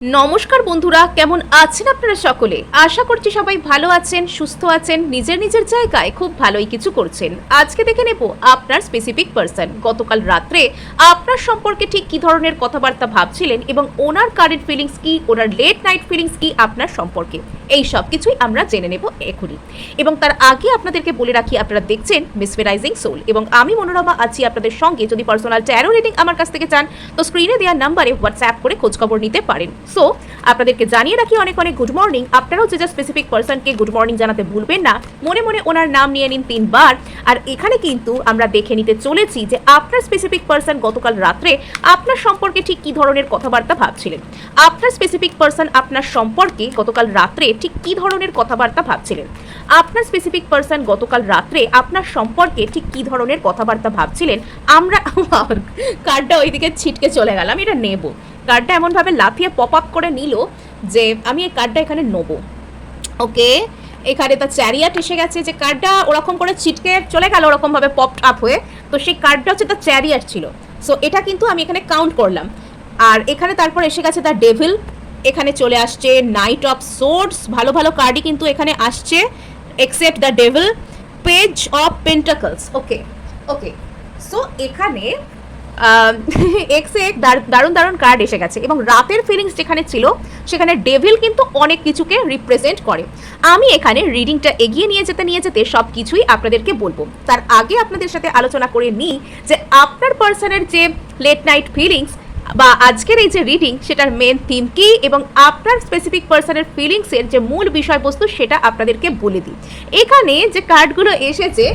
নমস্কার বন্ধুরা, কেমন আছেন আপনারা সকলে? আশা করছি সবাই ভালো আছেন, সুস্থ আছেন, নিজের নিজের জায়গায় খুব ভালোই কিছু করছেন। আজকে দেখে নেব আপনার স্পেসিফিক পারসন গতকাল রাত্রে আপনার সম্পর্কে ঠিক কি ধরনের কথাবার্তা ভাবছিলেন এবং ওনার কারেন্ট ফিলিংস কি, ওনার লেট নাইট ফিলিংস কি আপনার সম্পর্কে, এই সব কিছুই আমরা জেনে নেব এখনই। এবং তার আগে আপনাদেরকে বলে রাখি, আপনারা দেখছেন মেসমেরাইজিং সোল এবং আমি মনোরমা আছি আপনাদের সঙ্গে। যদি পার্সোনাল ট্যারো রিডিং আমার কাছ থেকে চান তো স্ক্রিনে দেওয়া নাম্বারে হোয়াটসঅ্যাপ করে খোঁজখবর নিতে পারেন। সো আপনাদেরকে জানিয়ে রাখি অনেক অনেক গুড মর্নিং। আপনারাও যে স্পেসিফিক পারসনকে গুড মর্নিং জানাতে ভুলবেন না, মনে মনে ওনার নাম নিয়ে নিন 3 বার। আর এখানে কিন্তু আমরা দেখে নিতে চলেছি যে আপনার স্পেসিফিক পারসন গতকাল রাত্রে আপনার সম্পর্কে ঠিক কি ধরনের কথাবার্তা ভাবছিলেন। আপনার স্পেসিফিক পারসন আপনার সম্পর্কে গতকাল রাত্রে ঠিক কি ধরনের কথাবার্তা ভাবছিলেন। আপনার স্পেসিফিক পারসন গতকাল রাত্রে আপনার সম্পর্কে ঠিক কি ধরনের কথাবার্তা ভাবছিলেন। আমরা কার্ডটা ওইদিকে ছিটকে চলে গেলাম, এটা নেব। কার্ডটা এমনভাবে লাফিয়ে পপ আপ করে নিল যে আমি এই কার্ডটা এখানে নেব। ওকে, এখানে তার চ্যারিয়াট এসে গেছে, যে কার্ডটা ওরকম করে ছিটকে চলে গেল ওরকমভাবে পপ আপ হয়ে, তো সেই কার্ডটা হচ্ছে তার চ্যারিয়াট ছিল। সো এটা কিন্তু আমি এখানে কাউন্ট করলাম। আর এখানে তারপর এসে গেছে দ্য ডেভিল, এখানে চলে আসছে নাইট অফ সোর্ডস, ভালো ভালো কার্ডই কিন্তু এখানে আসছে except the devil, page of pentacles. Okay okay, so এখানে দারুণ দারুণ কার্ড এসে গেছে এবং রাতের ফিলিংস যেখানে ছিল সেখানে ডেভিল কিন্তু অনেক কিছুকে রিপ্রেজেন্ট করে। আমি এখানে রিডিংটা এগিয়ে নিয়ে যেতে সব কিছুই আপনাদেরকে বলবো। তার আগে আপনাদের সাথে আলোচনা করে নিই যে আপনার পার্সনের যে লেট নাইট ফিলিংস বা আজকের এই যে রিডিং সেটার মেন থিম কি এবং আপনার স্পেসিফিক পার্সনের ফিলিংসের যে মূল বিষয়বস্তু সেটা আপনাদেরকে বলে দিই। এখানে যে কার্ডগুলো এসেছে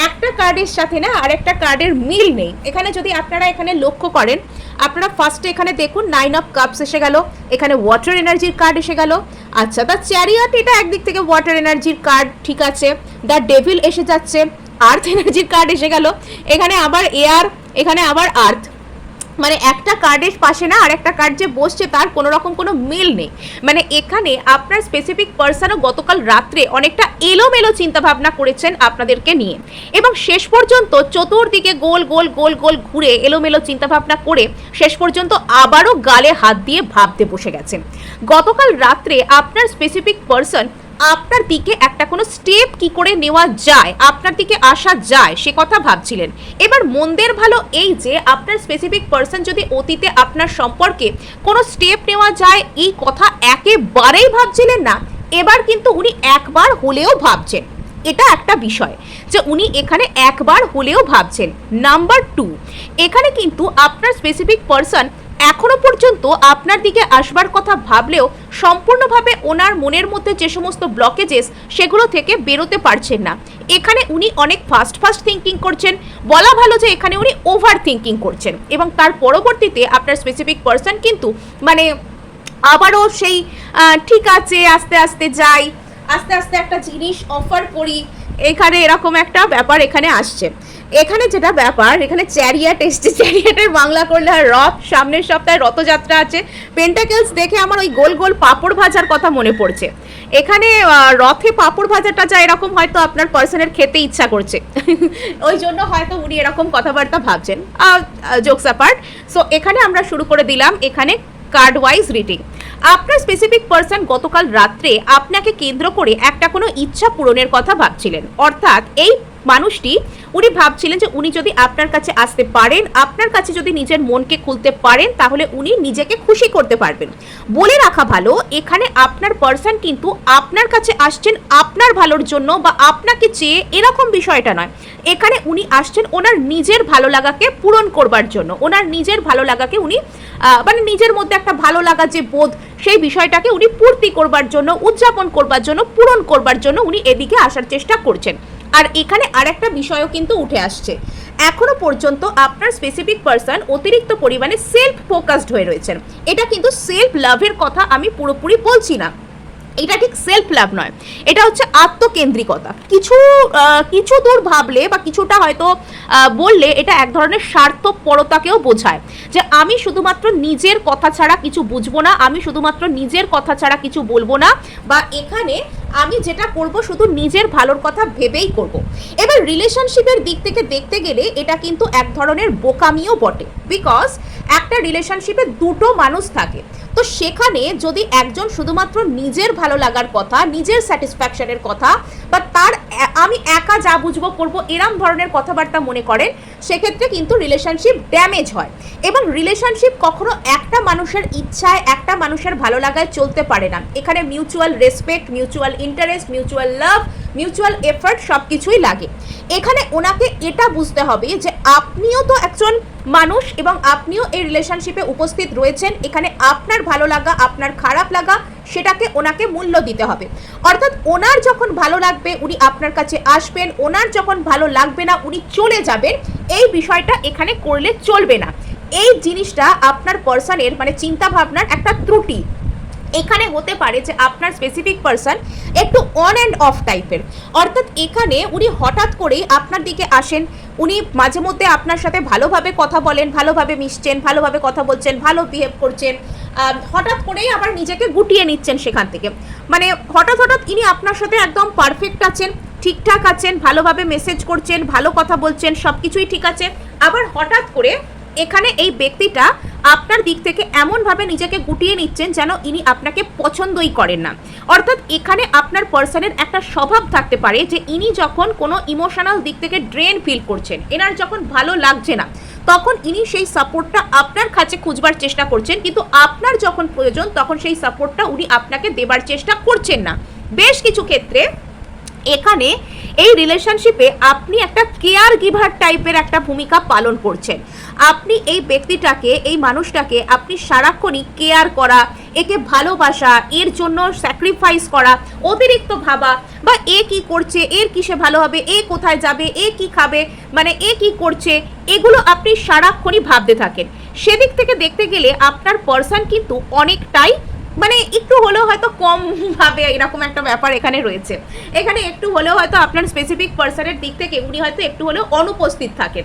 একটা কার্ডের সাথে না আরেকটা কার্ডের মিল নেই। এখানে যদি আপনারা এখানে লক্ষ্য করেন, আপনারা ফার্স্টে এখানে দেখুন 9 অফ কাপস এসে গেল, এখানে ওয়াটার এনার্জির কার্ড এসে গেল। আচ্ছা, দ্য চ্যারিয়ট এটা একদিক থেকে ওয়াটার এনার্জির কার্ড, ঠিক আছে। দ্য ডেভিল এসে যাচ্ছে, আর্থ এনার্জির কার্ড এসে গেল, এখানে আবার এয়ার, এখানে আবার আর্থ। মানে একটা কার্ডের পাশে না আর একটা কার্ড যে বসছে তার কোনো রকম কোনো মিল নেই। মানে এখানে আপনার স্পেসিফিক পার্সনও গতকাল রাত্রে অনেকটা এলোমেলো চিন্তাভাবনা করেছেন আপনাদেরকে নিয়ে এবং শেষ পর্যন্ত চতুর্দিকে গোল গোল গোল গোল ঘুরে এলোমেলো চিন্তাভাবনা করে শেষ পর্যন্ত আবারও গালে হাত দিয়ে ভাবতে বসে গেছেন। গতকাল রাত্রে আপনার স্পেসিফিক পার্সন আপনার দিকে একটা কোনো স্টেপ কি করে নেওয়া যায়, আপনার দিকে আসা যায় সে কথা ভাবছিলেন। এবার মন্দের ভালো এই যে আপনার স্পেসিফিক পার্সন যদি অতীতে আপনার সম্পর্কে কোনো স্টেপ নেওয়া যায় এই কথা একেবারেই ভাবছিলেন না, এবার কিন্তু উনি একবার হলেও ভাবছেন। এটা একটা বিষয় যে উনি এখানে একবার হলেও ভাবছেন। নাম্বার 2, এখানে কিন্তু আপনার স্পেসিফিক পার্সন এখনো পর্যন্ত আপনার দিকে আসবার কথা ভাবলেও সম্পূর্ণভাবে ওনার মনের মধ্যে যে সমস্ত ব্লকেজেস সেগুলো থেকে বেরোতে পারছেন না। এখানে উনি অনেক ফাস্ট থিঙ্কিং করছেন, বলা ভালো যে এখানে উনি ওভার থিঙ্কিং করছেন এবং তার পরবর্তীতে আপনার স্পেসিফিক পার্সন কিন্তু মানে আবারও সেই ঠিক আছে আস্তে আস্তে যাই, আস্তে আস্তে একটা জিনিস অফার করি, এখানে এরকম একটা ব্যাপার এখানে আসছে। এখানে যেটা ব্যাপার, এখানে চ্যারিয়াট এসছে, চ্যারিয়াটের বাংলা করলে আর রথ, সামনের সপ্তাহে রথযাত্রা আছে। পেন্টাকেলস দেখে আমার ওই গোল গোল পাঁপড় ভাজার কথা মনে পড়ছে। এখানে রথে পাঁপড় ভাজাটা যা এরকম হয়তো আপনার পার্সনের খেতে ইচ্ছা করছে ওই জন্য হয়তো উনি এরকম কথাবার্তা ভাবছেন, জোকস অ্যাপার্ট। সো এখানে আমরা শুরু করে দিলাম এখানে কার্ড ওয়াইজ রিডিং। আপনার স্পেসিফিক পার্সন গতকাল রাত্রে আপনাকে কেন্দ্র করে একটা কোনো ইচ্ছা পূরণের কথা ভাবছিলেন। অর্থাৎ এই মানুষটি উনি ভাবছিলেন যে উনি যদি আপনার কাছে আসতে পারেন, আপনার কাছে যদি নিজের মনকে খুলতে পারেন তাহলে উনি নিজেকে খুশি করতে পারবেন। বলে রাখা ভালো, এখানে আপনার পার্সন কিন্তু আপনার কাছে আসছেন আপনার ভালোর জন্য বা আপনাকে চেয়ে এরকম বিষয়টা নয়। এখানে উনি আসছেন ওনার নিজের ভালো লাগাকে পূরণ করবার জন্য, ওনার নিজের ভালো লাগাকে উনি মানে নিজের মধ্যে একটা ভালো লাগা যে বোধ সেই বিষয়টাকে উনি পূর্তি করবার জন্য, উদযাপন করবার জন্য, পূরণ করবার জন্য উনি এদিকে আসার চেষ্টা করছেন। আর এখানে আরেকটা বিষয়ও কিন্তু উঠে আসছে, এখনো পর্যন্ত আপনার স্পেসিফিক পার্সন অতিরিক্ত পরিমাণে সেলফ ফোকাসড হয়ে রয়েছেন। এটা কিন্তু সেলফ লাভের কথা আমি পুরোপুরি বলছি না, এটা ঠিক সেলফ লাভ নয়, এটা হচ্ছে আত্মকেন্দ্রিকতা। কিছু দূর ভাবলে বা কিছুটা হয়তো বললে এটা এক ধরনের স্বার্থপরতাকেও বোঝায় যে আমি শুধুমাত্র নিজের কথা ছাড়া কিছু বুঝবো না, আমি শুধুমাত্র নিজের কথা ছাড়া কিছু বলবো না, বা এখানে আমি যেটা করব শুধু নিজের ভালোর কথা ভেবেই করব। এবার রিলেশনশিপের দিক থেকে দেখতে গেলে এটা কিন্তু এক ধরনের বোকামিও বটে, বিকজ একটা রিলেশনশিপে দুটো মানুষ থাকে, তো সেখানে যদি একজন শুধুমাত্র নিজের ভালো লাগার কথা, নিজের স্যাটিসফ্যাকশনের কথা বা তার আমি একা যা বুঝবো করবো এরম ধরনের কথাবার্তা মনে করেন, সেক্ষেত্রে কিন্তু রিলেশনশিপ ড্যামেজ হয়। এবং রিলেশনশিপ কখনো একটা মানুষের ইচ্ছায়, একটা মানুষের ভালো লাগায় চলতে পারে না। এখানে mutual respect, mutual interest, mutual লাভ, মিউচুয়াল এফর্ট সব কিছুই লাগে। এখানে ওনাকে এটা বুঝতে হবে যে আপনিও তো একজন মানুষ এবং আপনিও এই রিলেশনশিপে উপস্থিত রয়েছেন। এখানে আপনার ভালো লাগা, আপনার খারাপ লাগা, সেটাকে ওনাকে মূল্য দিতে হবে। অর্থাৎ ওনার যখন ভালো লাগবে উনি আপনার কাছে আসবেন, ওনার যখন ভালো লাগবে না উনি চলে যাবেন, এই বিষয়টা এখানে করলে চলবে না। এই জিনিসটা আপনার পার্সনের মানে চিন্তা ভাবনার একটা ত্রুটি। এখানে হতে পারে যে আপনার স্পেসিফিক পার্সন একটু অন অ্যান্ড অফ টাইপের, অর্থাৎ এখানে উনি হঠাৎ করেই আপনার দিকে আসেন, উনি মাঝে মধ্যে আপনার সাথে ভালোভাবে কথা বলেন, ভালোভাবে মিশছেন, ভালোভাবে কথা বলছেন, ভালো বিহেভ করছেন, হঠাৎ করেই আবার নিজেকে গুটিয়ে নিচ্ছেন সেখান থেকে। মানে হঠাৎ ইনি আপনার সাথে একদম পারফেক্ট আছেন, ঠিকঠাক আছেন, ভালোভাবে মেসেজ করছেন, ভালো কথা বলছেন, সব কিছুই ঠিক আছে। আবার হঠাৎ করে এখানে এই ব্যক্তিটা আপনার দিক থেকে এমনভাবে নিজেকে গুটিয়ে নিচ্ছেন যেন ইনি আপনাকে পছন্দই করেন না। অর্থাৎ এখানে আপনার পার্সনের একটা স্বভাব থাকতে পারে যে ইনি যখন কোনো ইমোশনাল দিক থেকে ড্রেন ফিল করছেন, এনার যখন ভালো লাগছে না, তখন ইনি সেই সাপোর্টটা আপনার কাছে খুঁজবার চেষ্টা করছেন, কিন্তু আপনার যখন প্রয়োজন তখন সেই সাপোর্টটা উনি আপনাকে দেবার চেষ্টা করছেন না। বেশ কিছু ক্ষেত্রে এখানে এই রিলেশনশিপে আপনি একটা কেয়ার গিভার টাইপের একটা ভূমিকা পালন করছেন। আপনি এই ব্যক্তিটাকে, এই মানুষটাকে আপনি সারাক্ষণই কেয়ার করা, একে ভালোবাসা, এর জন্য স্যাক্রিফাইস করা, অতিরিক্ত ভাবা, বা এ কি করছে, এর কিসে ভালো হবে, এ কোথায় যাবে, এ কি খাবে, মানে এ কি করছে, এগুলো আপনি সারাক্ষণই ভাবতে থাকেন। সেদিক থেকে দেখতে গেলে আপনার পার্সন কিন্তু অনেকটাই মানে একটু হলেও হয়তো কম ভাবে, এরকম একটা ব্যাপার এখানে রয়েছে। এখানে একটু হলেও হয়তো আপনার স্পেসিফিক পার্সনের দিক থেকে উনি হয়তো একটু হলেও অনুপস্থিত থাকেন,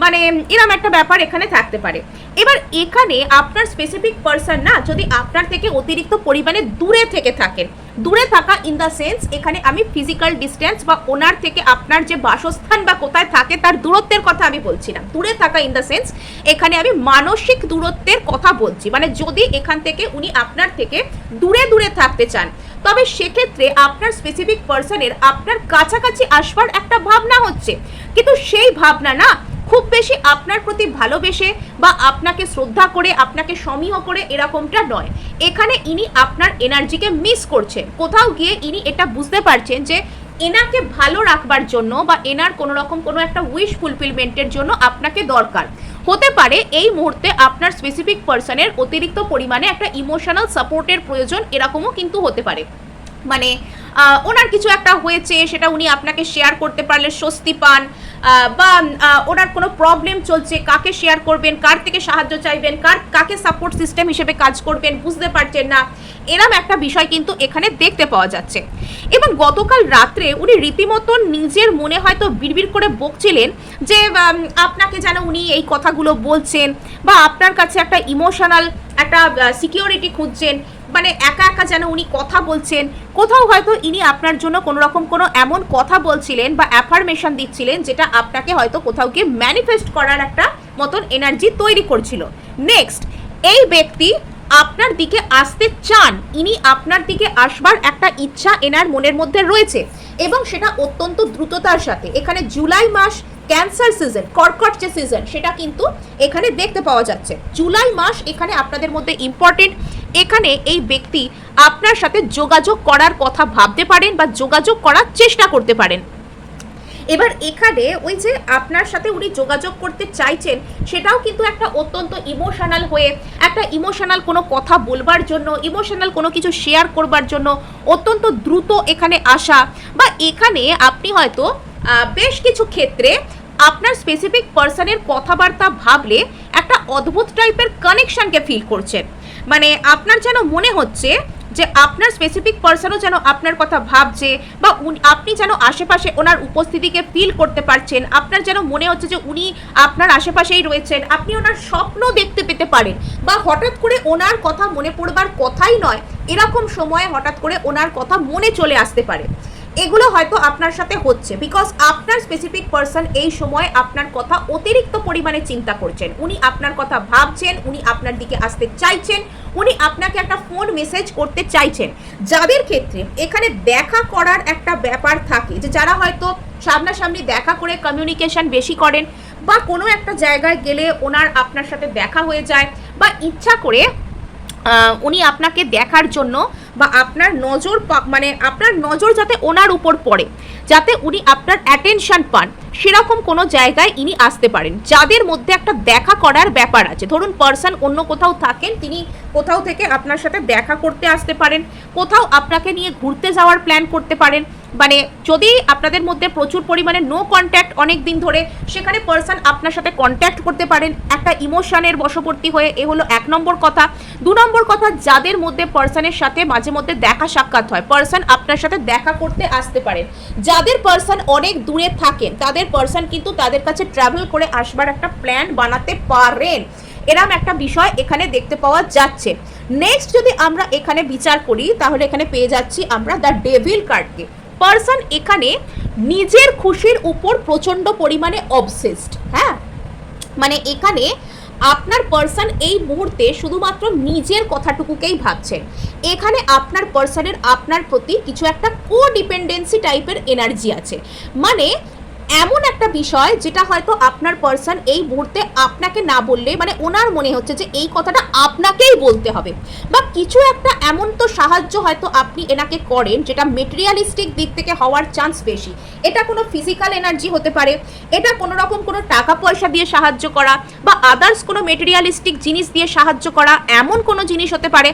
মানে এরকম একটা ব্যাপার এখানে থাকতে পারে। এবার এখানে আপনার স্পেসিফিক পার্সন না যদি আপনার থেকে অতিরিক্ত পরিমাণে দূরে থেকে থাকেন, দূরে থাকা ইন দ্য সেন্স এখানে আমি ফিজিক্যাল ডিস্টেন্স বা ওনার থেকে আপনার যে বাসস্থান বা কোথায় থাকে তার দূরত্বের কথা আমি বলছি না, দূরে থাকা ইন দ্য সেন্স এখানে আমি মানসিক দূরত্বের কথা বলছি। মানে যদি এখান থেকে উনি আপনার থেকে দূরে দূরে থাকতে চান, তবে সেক্ষেত্রে আপনার স্পেসিফিক পার্সনের আপনার কাছাকাছি আসবার একটা ভাবনা হচ্ছে, কিন্তু সেই ভাবনা না খুব বেশি আপনার প্রতি ভালোবেসে বা আপনাকে শ্রদ্ধা করে, আপনাকে সমীহ করে এরকমটা নয়। এখানে ইনি আপনার এনার্জিকে মিস করছেন। কোথাও গিয়ে ইনি এটা বুঝতে পারছেন যে এনাকে ভালো রাখবার জন্য বা এনার কোনো রকম কোনো একটা উইশ ফুলফিলমেন্টের জন্য আপনাকে দরকার। হতে পারে এই মুহূর্তে আপনার স্পেসিফিক পার্সনের অতিরিক্ত পরিমাণে একটা ইমোশনাল সাপোর্টের প্রয়োজন, এরকমও কিন্তু হতে পারে। মানে ওনার কিছু একটা হয়েছে, সেটা উনি আপনাকে শেয়ার করতে পারলে স্বস্তি পান, বা ওনার কোনো প্রবলেম চলছে, কাকে শেয়ার করবেন, কার থেকে সাহায্য চাইবেন, কাকে সাপোর্ট সিস্টেম হিসেবে কাজ করবেন বুঝতে পারছেন না, এরম একটা বিষয় কিন্তু এখানে দেখতে পাওয়া যাচ্ছে। এবং গতকাল রাত্রে উনি রীতিমতন নিজের মনে হয়তো বিড়বিড় করে বকছিলেন যে আপনাকে যেন উনি এই কথাগুলো বলছেন, বা আপনার কাছে একটা ইমোশনাল একটা সিকিউরিটি খুঁজছেন, মানে একা একা যেন উনি কথা বলছেন। কোথাও হয়তো ইনি আপনার জন্য কোনো রকম কোনো এমন কথা বলছিলেন বা অ্যাফার্মেশন দিচ্ছিলেন যেটা আপনাকে হয়তো কোথাও গিয়ে ম্যানিফেস্ট করার একটা মতন এনার্জি তৈরি করছিল। নেক্সট, এই ব্যক্তি আপনার দিকে আসতে চান, ইনি আপনার দিকে আসবার একটা ইচ্ছা এনার মনের মধ্যে রয়েছে, এবং সেটা অত্যন্ত দ্রুততার সাথে। এখানে জুলাই মাস ক্যান্সার সিজন, কর্কট যে সিজন, সেটা কিন্তু এখানে দেখতে পাওয়া যাচ্ছে। জুলাই মাস এখানে আপনাদের মধ্যে ইম্পর্টেন্ট। এখানে এই ব্যক্তি আপনার সাথে যোগাযোগ করার কথা ভাবতে পারেন বা যোগাযোগ করার চেষ্টা করতে পারেন। এবার এখানে ওই যে আপনার সাথে উনি যোগাযোগ করতে চাইছেন, সেটাও কিন্তু একটা অত্যন্ত ইমোশনাল হয়ে, একটা ইমোশনাল কোনো কথা বলবার জন্য, ইমোশনাল কোনো কিছু শেয়ার করবার জন্য অত্যন্ত দ্রুত এখানে আসা, বা এখানে আপনি হয়তো বেশ কিছু ক্ষেত্রে আপনার স্পেসিফিক পার্সনের কথাবার্তা ভাবলে একটা অদ্ভুত টাইপের কানেকশনকে ফিল করছেন। মানে আপনার যেন মনে হচ্ছে যে আপনার স্পেসিফিক পার্সনও যেন আপনার কথা ভাবছে, বা আপনি যেন আশেপাশে ওনার উপস্থিতিকে ফিল করতে পারছেন। আপনার যেন মনে হচ্ছে যে উনি আপনার আশেপাশেই রয়েছেন, আপনি ওনার স্বপ্ন দেখতে পেতে পারেন, বা হঠাৎ করে ওনার কথা মনে পড়বার কথাই নয়, এরকম সময়ে হঠাৎ করে ওনার কথা মনে চলে আসতে পারে। এগুলো হয়তো আপনার সাথে হচ্ছে, বিকজ আপনার স্পেসিফিক পার্সন এই সময় আপনার কথা অতিরিক্ত পরিমাণে চিন্তা করছেন, উনি আপনার কথা ভাবছেন, উনি আপনার দিকে আসতে চাইছেন, উনি আপনাকে একটা ফোন মেসেজ করতে চাইছেন। যাদের ক্ষেত্রে এখানে দেখা করার একটা ব্যাপার থাকে, যে যারা হয়তো সামনাসামনি দেখা করে কমিউনিকেশন বেশি করেন, বা কোনো একটা জায়গায় গেলে ওনার আপনার সাথে দেখা হয়ে যায়, বা ইচ্ছা করে উনি আপনাকে দেখার জন্য বা আপনার নজর মানে আপনার নজর যাতে ওনার উপর পড়ে, যাতে উনি আপনার অ্যাটেনশন পান, সেরকম কোনো জায়গায় ইনি আসতে পারেন। যাদের মধ্যে একটা দেখা করার ব্যাপার আছে, ধরুন পার্সন অন্য কোথাও থাকেন, তিনি কোথাও থেকে আপনার সাথে দেখা করতে আসতে পারেন, কোথাও আপনাকে নিয়ে ঘুরতে যাওয়ার প্ল্যান করতে পারেন। মানে যদি আপনাদের মধ্যে প্রচুর পরিমাণে নো কন্ট্যাক্ট অনেক দিন ধরে, সেখানে পার্সন আপনার সাথে কন্ট্যাক্ট করতে পারেন একটা ইমোশনের বশবর্তী হয়ে। এ হলো 1 নম্বর কথা। 2 নম্বর কথা, যাদের মধ্যে পার্সনের সাথে মাঝে মধ্যে দেখা সাক্ষাৎ হয়, পার্সন আপনার সাথে দেখা করতে আসতে পারেন। যাদের পার্সন অনেক দূরে থাকেন, তাদের পার্সন কিন্তু তাদের কাছে ট্রাভেল করে আসবার একটা প্ল্যান বানাতে পারেন, এরকম একটা বিষয় এখানে দেখতে পাওয়া যাচ্ছে। নেক্সট যদি আমরা এখানে বিচার করি, তাহলে এখানে পেয়ে যাচ্ছি আমরা দ্য ডেভিল কার্ডকে। পার্সন এখানে নিজের খুশির উপর প্রচন্ড পরিমাণে অবসেসড। হ্যাঁ, মানে এখানে আপনার পার্সন এই মুহূর্তে শুধুমাত্র নিজের কথাটুকুকেই ভাবছেন। এখানে আপনার পার্সনের আপনার প্রতি কিছু একটা কোডিপেন্ডেন্সি টাইপের এনার্জি আছে। মানে এমন একটা বিষয় যেটা হয়তো আপনার পার্সন এই মুহূর্তে আপনাকে না বললে, মানে ওনার মনে হচ্ছে যে এই কথাটা আপনাকেই বলতে হবে, বা কিছু একটা এমন তো সাহায্য হয়তো আপনি এনাকে করেন যেটা মেটেরিয়ালিস্টিক দিক থেকে হওয়ার চান্স বেশি। এটা কোনো ফিজিক্যাল এনার্জি হতে পারে, এটা কোনো রকম কোনো টাকা পয়সা দিয়ে সাহায্য করা, বা আদার্স কোনো মেটেরিয়ালিস্টিক জিনিস দিয়ে সাহায্য করা, এমন কোনো জিনিস হতে পারে,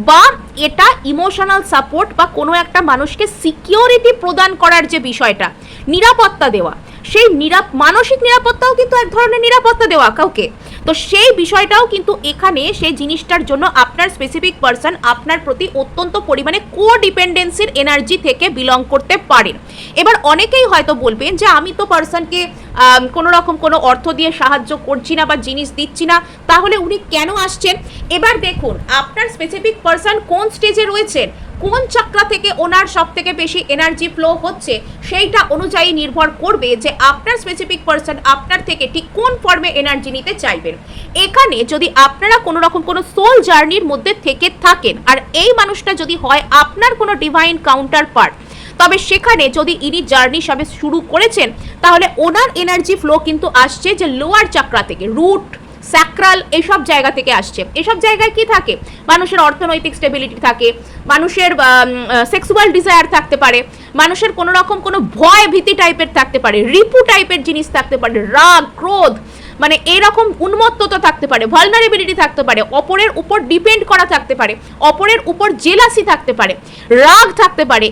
বা এটা ইমোশনাল সাপোর্ট বা কোনো একটা মানুষকে সিকিউরিটি প্রদান করার যে বিষয়টা, নিরাপত্তা দেওয়া, সেই মানসিক নিরাপত্তাও কিন্তু এক ধরনের নিরাপত্তা দেওয়া কাউকে। তো সেই বিষয়টাও কিন্তু এখানে সেই জিনিসটার জন্য আপনার স্পেসিফিক পার্সন আপনার প্রতি অত্যন্ত পরিমাণে কোডিপেন্ডেন্সির এনার্জি থেকে বিলং করতে পারেন। এবার অনেকেই হয়তো বলবেন যে আমি তো পার্সনকে কোনো রকম কোনো অর্থ দিয়ে সাহায্য করছি না বা জিনিস দিচ্ছি না, তাহলে উনি কেন আসছেন? এবার দেখুন আপনার স্পেসিফিক পার্সন কোন স্টেজে রয়েছেন, কোন চক্র থেকে ওনার সব থেকে বেশি এনার্জি ফ্লো হচ্ছে, সেইটা অনুযায়ী নির্ভর করবে যে আপনার স্পেসিফিক পার্সন আপনার থেকে ঠিক কোন ফর্মে এনার্জি নিতে চাইবেন। এখানে যদি আপনারা কোনো রকম কোনো সোল জার্নির মধ্যে থেকে থাকেন, আর এই মানুষটা যদি হয় আপনার কোনো ডিভাইন কাউন্টার পার্ট, তবে সেখানে যদি ইনি জার্নি সবে শুরু করেছেন, তাহলে ওনার এনার্জি ফ্লো কিন্তু আসছে যে লোয়ার চক্র থেকে, রুট স্যাক্রাল, এইসব জায়গা থেকে আসছে। এসব জায়গায় কি থাকে, মানুষের অর্থনৈতিক স্টেবিলিটি থাকে, মানুষের সেক্সুয়াল ডিজায়ার থাকতে পারে, মানুষের কোনো রকম কোনো ভয় ভীতি টাইপের থাকতে পারে, রিপু টাইপের জিনিস থাকতে পারে, রাগ ক্রোধ, মানে এরকম উন্মত্ততা থাকতে পারে, ভালনারেবিলিটি থাকতে পারে, অপরের উপর ডিপেন্ড করা থাকতে পারে, অপরের উপর জেলাসি থাকতে পারে, রাগ থাকতে পারে।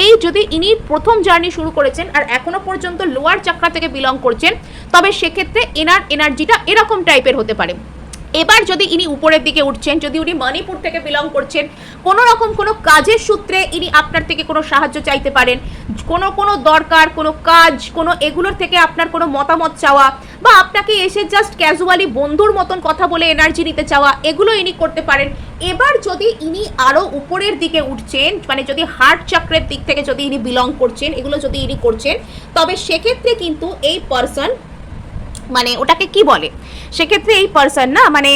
এই যদি ইনি প্রথম জার্নি শুরু করেছেন আর এখনো পর্যন্ত লোয়ার চক্র থেকে বিলং করছেন, তবে সেক্ষেত্রে এনার এনার্জিটা এরকম টাইপের হতে পারে। এবার যদি ইনি উপরের দিকে উঠছেন, যদি উনি মণিপুর থেকে বিলং করছেন, কোনো রকম কোনো কাজের সূত্রে ইনি আপনার থেকে কোনো সাহায্য চাইতে পারেন, কোনো দরকার, কোনো কাজ, কোনো এগুলোর থেকে আপনার কোনো মতামত চাওয়া, বা আপনাকে এসে জাস্ট ক্যাজুয়ালি বন্ধুর মতন কথা বলে এনার্জি নিতে চাওয়া, এগুলো ইনি করতে পারেন। এবার যদি ইনি আরও উপরের দিকে উঠছেন, মানে যদি হার্ট চক্রের দিক থেকে যদি ইনি বিলং করছেন, এগুলো যদি ইনি করছেন, তবে সেক্ষেত্রে কিন্তু এই পার্সন, মানে ওটাকে কি বলে, সেক্ষেত্রে এই পার্সন না মানে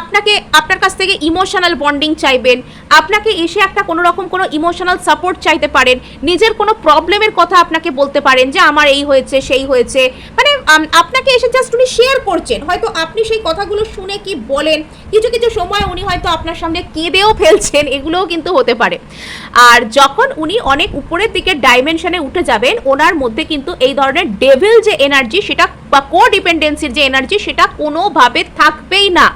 আপনাকে, আপনার কাছ থেকে ইমোশনাল বন্ডিং চাইবেন, আপনাকে এসে একটা কোনো রকম কোনো ইমোশনাল সাপোর্ট চাইতে পারেন, নিজের কোনো প্রবলেমের কথা আপনাকে বলতে পারেন যে আমার এই হয়েছে সেই হয়েছে, মানে আপনাকে এসে জাস্ট উনি শেয়ার করছেন, হয়তো আপনি সেই কথাগুলো শুনে কি বলেন, কিছু কিছু সময় উনি হয়তো আপনার সামনে কেঁদেও ফেলছেন, এগুলোও কিন্তু হতে পারে। আর যখন উনি অনেক উপরের দিকে ডাইমেনশনে উঠে যাবেন, ওনার মধ্যে কিন্তু এই ধরনের ডেভিল যে এনার্জি, সেটা বা কোডিপেন্ডেন্সির যে এনার্জি, সেটা কোনোভাবে থাকবেই না।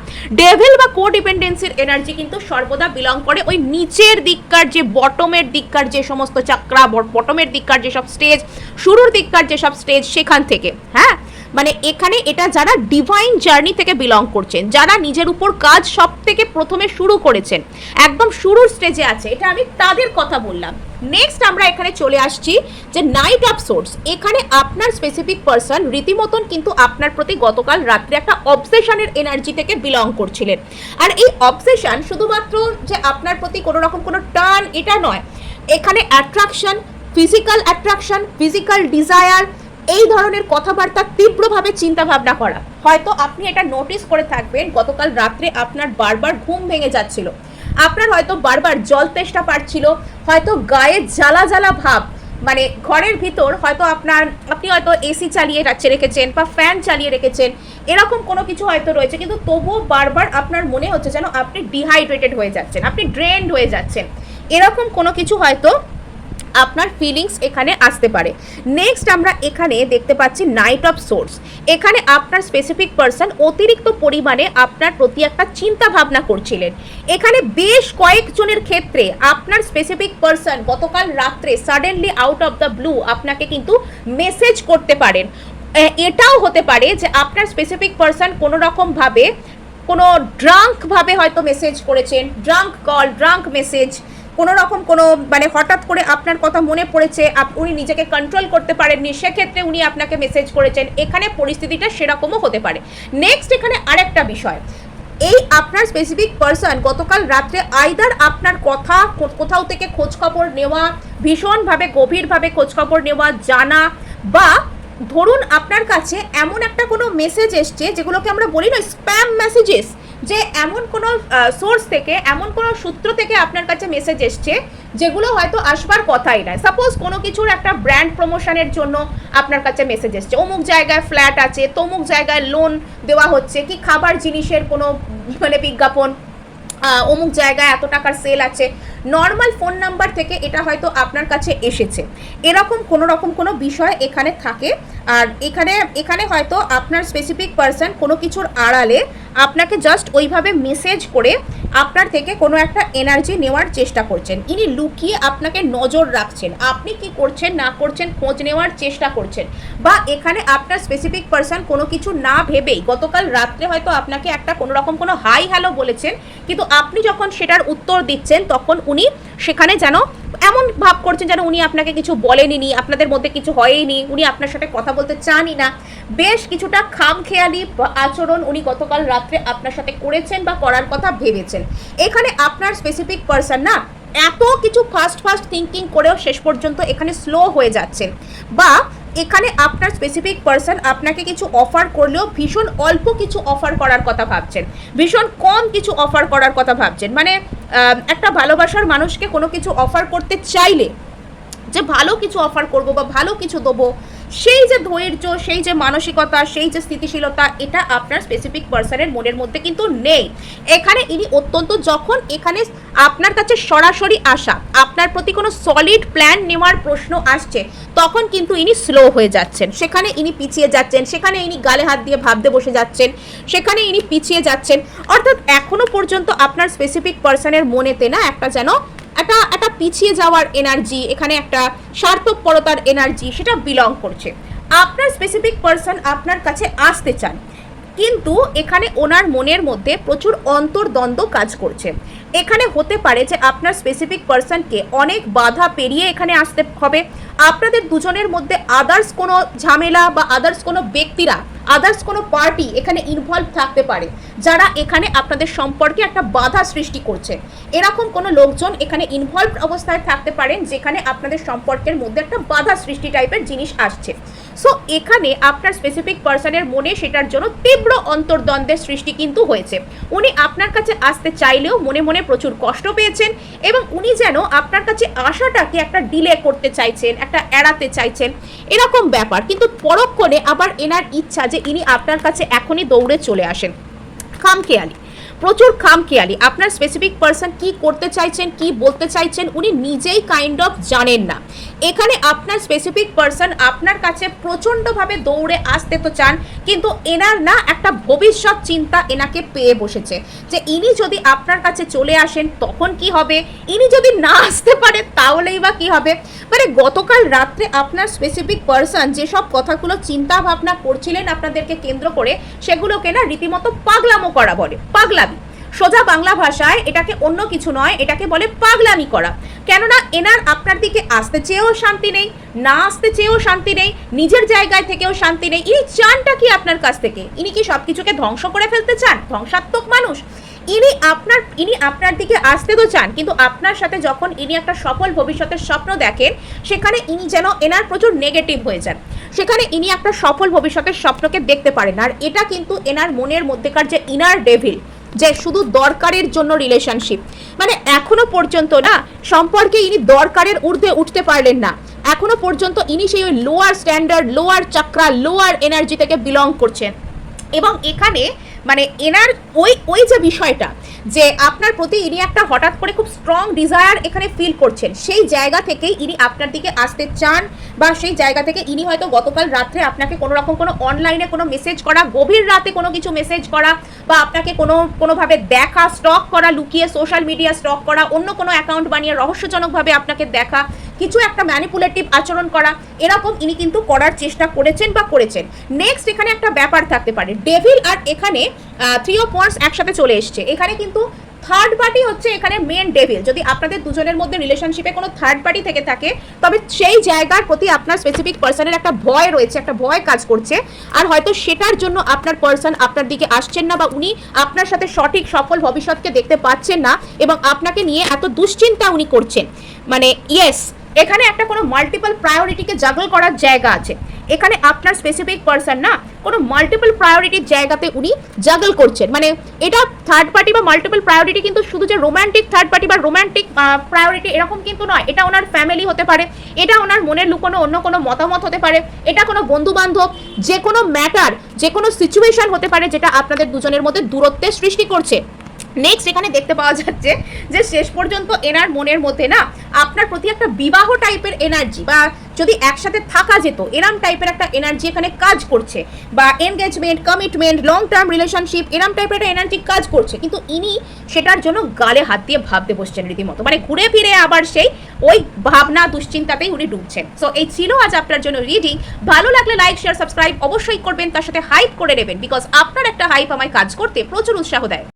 ডেভিল বা কোডিপেন্ডেন্সির এনার্জি কিন্তু সর্বদা বিলং করে ওই নিচের দিককার, যে বটমের দিককার যে সমস্ত চক্রা, বটমের দিককার যেসব স্টেজ, শুরুর দিককার যেসব স্টেজ, সেখান থেকে। হ্যাঁ, মানে এখানে এটা যারা ডিভাইন জার্নি থেকে বিলং করছেন, যারা নিজের উপর কাজ সব থেকে প্রথমে শুরু করেছেন, একদম শুরুর স্টেজে আছে, এটা আমি তাদের কথা বললাম। নেক্সট আমরা এখানে চলে আসছি যে নাইট অফ সোর্স। এখানে আপনার স্পেসিফিক পার্সন রীতিমতন কিন্তু আপনার প্রতি গতকাল রাত্রে একটা অবসেশনের এনার্জি থেকে বিলং করছিলেন। আর এই অবসেশন শুধুমাত্র যে আপনার প্রতি কোনো রকম কোনো টার্ন, এটা নয়, এখানে attraction, physical attraction, physical desire, এই ধরনের কথাবার্তা, তীব্রভাবে চিন্তা ভাবনা করা। হয়তো আপনি এটা নোটিস করে থাকবেন, গতকাল রাত্রে আপনার বারবার ঘুম ভেঙে যাচ্ছিল, আপনার হয়তো বারবার জল তেষ্টা পাচ্ছিল, হয়তো গায়ে জ্বালা জ্বালা ভাব, মানে ঘরের ভিতর হয়তো আপনি হয়তো এসি চালিয়ে রেখেছেন বা ফ্যান চালিয়ে রেখেছেন, এরকম কোনো কিছু হয়তো রয়েছে, কিন্তু তবুও বারবার আপনার মনে হচ্ছে যেন আপনি ডিহাইড্রেটেড হয়ে যাচ্ছেন, আপনি ড্রেনড হয়ে যাচ্ছেন, এরকম কোনো কিছু হয়তো আপনার ফিলিংস এখানে আসতে পারে। নেক্সট আমরা এখানে দেখতে পাচ্ছি নাইট অফ সোর্স। এখানে আপনার স্পেসিফিক পারসন অতিরিক্ত পরিমাণে আপনার প্রতি একটা চিন্তা ভাবনা করছিলেন। এখানে বেশ কয়েকজনের ক্ষেত্রে আপনার স্পেসিফিক পারসন গতকাল রাত্রে suddenly out of the blue আপনাকে কিন্তু মেসেজ করতে পারেন। এটাও হতে পারে যে আপনার স্পেসিফিক পারসন কোনো রকমভাবে কোনো ড্রাঙ্কভাবে হয়তো মেসেজ করেছেন, ড্রাঙ্ক কল, ড্রাঙ্ক মেসেজ, কোনো রকম কোনো মানে হঠাৎ করে আপনার কথা মনে পড়েছে, উনি নিজেকে কন্ট্রোল করতে পারেননি, সেক্ষেত্রে উনি আপনাকে মেসেজ করেছেন। এখানে পরিস্থিতিটা সেরকমও হতে পারে। নেক্সট এখানে আরেকটা বিষয়, এই আপনার স্পেসিফিক পারসন গতকাল রাত্রে আইদার আপনার কথা কোথাও থেকে খোঁজখবর নেওয়া, ভীষণভাবে গভীরভাবে খোঁজখবর নেওয়া, জানা, বা ধরুন আপনার কাছে এমন একটা কোনো মেসেজ এসছে যেগুলোকে আমরা বলি না স্প্যাম মেসেজেস, যে এমন কোনো সোর্স থেকে, এমন কোনো সূত্র থেকে আপনার কাছে মেসেজ এসছে যেগুলো হয়তো আসবার কথাই নয়। সাপোজ কোনো কিছুর একটা ব্র্যান্ড প্রমোশনের জন্য আপনার কাছে মেসেজ এসছে, অমুক জায়গায় ফ্ল্যাট আছে, তমুক জায়গায় লোন দেওয়া হচ্ছে, কি খাবার জিনিসের কোনো মানে বিজ্ঞাপন, অমুক জায়গায় এত টাকার সেল আছে, নর্মাল ফোন নাম্বার থেকে এটা হয়তো আপনার কাছে এসেছে, এরকম কোনো বিষয় এখানে থাকে। আর এখানে হয়তো আপনার স্পেসিফিক পারসন কোনো কিছুর আড়ালে আপনাকে জাস্ট ওইভাবে মেসেজ করে আপনার থেকে কোনো একটা এনার্জি নেওয়ার চেষ্টা করছেন। ইনি লুকিয়ে আপনাকে নজর রাখছেন, আপনি কি করছেন না করছেন খোঁজ নেওয়ার চেষ্টা করছেন। বা এখানে আপনার স্পেসিফিক পারসন কোনো কিছু না ভেবেই গতকাল রাত্রে হয়তো আপনাকে একটা কোনো রকম কোনো হাই হ্যালো বলেছেন, কিন্তু আপনি যখন সেটার উত্তর দিচ্ছেন তখন উনি সেখানে যেন এমন ভাব করছেন যেন উনি আপনাকে কিছু বলেনি, আপনাদের মধ্যে কিছু হয়নি, উনি আপনার সাথে কথা বলতে চানই না। বেশ কিছুটা খামখেয়ালি আচরণ উনি গতকাল রাত্রে আপনার সাথে করেছেন বা করার কথা ভেবেছেন। এখানে আপনার স্পেসিফিক পারসন না এত কিছু ফাস্ট থিঙ্কিং করেও শেষ পর্যন্ত এখানে স্লো হয়ে যাচ্ছেন, বা এখানে আপনার স্পেসিফিক পারসন আপনাকে কিছু অফার করলেও ভীষণ অল্প কিছু অফার করার কথা ভাবছেন, ভীষণ কম কিছু অফার করার কথা ভাবছেন। মানে একটা ভালোবাসার মানুষকে কোনো কিছু অফার করতে চাইলে যে ভালো কিছু অফার করব বা ভালো কিছু দেবো, সেই যে ধৈর্য, সেই যে মানসিকতা, সেই যে স্থিতিশীলতা, এটা আপনার স্পেসিফিক পারসনের মনের মধ্যে কিন্তু নেই। এখানে ইনি অত্যন্ত, যখন এখানে আপনার কাছে সরাসরি আসা, আপনার প্রতি কোনো সলিড প্ল্যান নেওয়ার প্রশ্ন আসছে, তখন কিন্তু ইনি স্লো হয়ে যাচ্ছেন, সেখানে ইনি পিছিয়ে যাচ্ছেন, সেখানে ইনি গালে হাত দিয়ে ভাবতে বসে যাচ্ছেন, সেখানে ইনি পিছিয়ে যাচ্ছেন। অর্থাৎ এখনো পর্যন্ত আপনার স্পেসিফিক পারসনের মনেতে না একটা যেন একটা পিছিয়ে যাওয়ার এনার্জি, এখানে একটা স্বার্থপরতার এনার্জি সেটা বিলং করছে। আপনার স্পেসিফিক পারসন আপনার কাছে আসতে চান, কিন্তু এখানে ওনার মনের মধ্যে প্রচুর অন্তর্দ্বন্দ্ব কাজ করছে। এখানে হতে পারে যে আপনার স্পেসিফিক পারসনকে অনেক বাধা পেরিয়ে এখানে আসতে হবে। আপনাদের দুজনের মধ্যে আদার্স কোনো ঝামেলা বা আদার্স কোনো ব্যক্তিরা, আদার্স কোনো পার্টি এখানে ইনভলভ থাকতে পারে, যারা এখানে আপনাদের সম্পর্কে একটা বাধা সৃষ্টি করছে। এরকম কোনো লোকজন এখানে ইনভলভ অবস্থায় থাকতে পারেন, যেখানে আপনাদের সম্পর্কের মধ্যে একটা বাধা সৃষ্টি টাইপের জিনিস আসছে। সো এখানে আপনার স্পেসিফিক পারসনের মনে সেটার জন্য তীব্র অন্তর্দ্বন্দ্বের সৃষ্টি কিন্তু হয়েছে। উনি আপনার কাছে আসতে চাইলেও মনে মনে প্রচুর কষ্ট পেয়েছেন, এবং উনি যেন আপনার কাছে আসাটাকে একটা ডিলে করতে চাইছেন, একটা এড়াতে চাইছেন, এরকম ব্যাপার। কিন্তু পরক্ষণে আবার এনার ইচ্ছা যে ইনি আপনার কাছে এখনই দৌড়ে চলে আসেন। খামখেয়ালি, প্রচুর খামখেয়ালি। আপনার স্পেসিফিক পারসন কি করতে চাইছেন, কি বলতে চাইছেন, উনি নিজেই কাইন্ড অফ জানেন না। এখানে আপনার স্পেসিফিক পারসন আপনার কাছে প্রচণ্ডভাবে দৌড়ে আসতে তো চান, কিন্তু এনার না একটা ভবিষ্যৎ চিন্তা এনাকে পেয়ে বসেছে, যে ইনি যদি আপনার কাছে চলে আসেন তখন কি হবে, ইনি যদি না আসতে পারে তাহলেই বা কি হবে। মানে গতকাল রাত্রে আপনার স্পেসিফিক পারসন যেসব কথাগুলো চিন্তা ভাবনা করছিলেন আপনাদেরকে কেন্দ্র করে, সেগুলোকে না রীতিমতো পাগলামো করা বলে, পাগলামি। সোজা বাংলা ভাষায় এটাকে অন্য কিছু নয়, এটাকে বলে পাগলামি করা। কেননা এনার আপনার দিকে আসতে চেয়েও শান্তি নেই, না আসতে চেয়েও শান্তি নেই, নিজের জায়গায় থেকেও শান্তি নেই। ইনি চানটা কি আপনার কাছ থেকে? ইনি কি সব কিছুকে ধ্বংস করে ফেলতে চান? ধ্বংসাত্মক মানুষ। ইনি আপনার দিকে আসতে তো চান, কিন্তু আপনার সাথে যখন ইনি একটা সফল ভবিষ্যতের স্বপ্ন দেখেন, সেখানে ইনি যেন এনার প্রচুর নেগেটিভ হয়ে যান, সেখানে ইনি একটা সফল ভবিষ্যতের স্বপ্নকে দেখতে পারেন। আর এটা কিন্তু এনার মনের মধ্যেকার যে ইনার ডেভিল, যে শুধু দরকারের জন্য রিলেশনশিপ, মানে এখনো পর্যন্ত না সম্পর্কে ইনি দরকারের ঊর্ধ্বে উঠতে পারলেন না, এখনো পর্যন্ত ইনি সেই lower standard, lower চাকরা, lower energy থেকে বিলং করছেন। এবং এখানে মানে এনার ওই যে বিষয়টা, যে আপনার প্রতি ইনি একটা হঠাৎ করে খুব স্ট্রং ডিজায়ার এখানে ফিল করছেন, সেই জায়গা থেকেই ইনি আপনার দিকে আসতে চান, বা সেই জায়গা থেকে ইনি হয়তো গতকাল রাত্রে আপনাকে কোনো রকম কোনো অনলাইনে কোনো মেসেজ করা, গভীর রাতে কোনো কিছু মেসেজ করা, বা আপনাকে কোনোভাবে দেখা, স্টক করা, লুকিয়ে সোশ্যাল মিডিয়া স্টক করা, অন্য কোনো অ্যাকাউন্ট বানিয়ে রহস্যজনকভাবে আপনাকে দেখা, কিছু একটা ম্যানিপুলেটিভ আচরণ করা, এরকম ইনি কিন্তু করার চেষ্টা করেছেন বা করেছেন। নেক্সট এখানে একটা ব্যাপার থাকতে পারে, ডেভিল আর এখানে 3 অফ ওয়ান্ডস একসাথে চলে এসছে। এখানে কিন্তু থার্ড পার্টি হচ্ছে এখানে মেন ডেভিল। যদি আপনাদের দুজনের মধ্যে রিলেশনশিপে কোনো থার্ড পার্টি থেকে থাকে, তবে সেই জায়গার প্রতি আপনার স্পেসিফিক পার্সনের একটা ভয় রয়েছে, একটা ভয় কাজ করছে, আর হয়তো সেটার জন্য আপনার পার্সন আপনার দিকে আসছেন না, বা উনি আপনার সাথে সঠিক সফল ভবিষ্যৎকে দেখতে পাচ্ছেন না, এবং আপনাকে নিয়ে এত দুশ্চিন্তা উনি করছেন। মানে ইয়েস, এখানে একটা কোনো মাল্টিপল প্রায়োরিটিকে জাগল করার জায়গা আছে। এখানে আপনার স্পেসিফিক পার্সন না কোনো মাল্টিপল প্রায়োরিটির জায়গাতে উনি জাগল করছেন। মানে এটা থার্ড পার্টি বা মাল্টিপল প্রায়োরিটি কিন্তু শুধু যে রোম্যান্টিক থার্ড পার্টি বা রোম্যান্টিক প্রায়োরিটি এরকম কিন্তু নয়। এটা ওনার ফ্যামিলি হতে পারে, এটা ওনার মনের লুকোনো অন্য কোনো মতামত হতে পারে, এটা কোনো বন্ধু বান্ধব, যে কোনো ম্যাটার, যে কোনো সিচুয়েশন হতে পারে যেটা আপনাদের দুজনের মধ্যে দূরত্বের সৃষ্টি করছে। নেক্সট এখানে দেখতে পাওয়া যাচ্ছে যে শেষ পর্যন্ত এনার মনের মধ্যে না আপনার প্রতি একটা বিবাহ টাইপের এনার্জি, বা যদি একসাথে থাকা যেত এরম টাইপের একটা এনার্জি এখানে কাজ করছে, বা engagement, commitment, long term relationship, এরম টাইপের একটা এনার্জি কাজ করছে, কিন্তু ইনি সেটার জন্য গালে হাত দিয়ে ভাবতে বসছেন রীতিমতো। মানে ঘুরে ফিরে আবার সেই ওই ভাবনা দুশ্চিন্তাতেই উনি ডুবছেন। সো এই ছিল আজ আপনার জন্য রিডিং। ভালো লাগলে লাইক, শেয়ার, সাবস্ক্রাইব অবশ্যই করবেন, তার সাথে হাইপ করে নেবেন, বিকজ আপনার একটা হাইপ আমায় কাজ করতে প্রচুর উৎসাহ দেয়।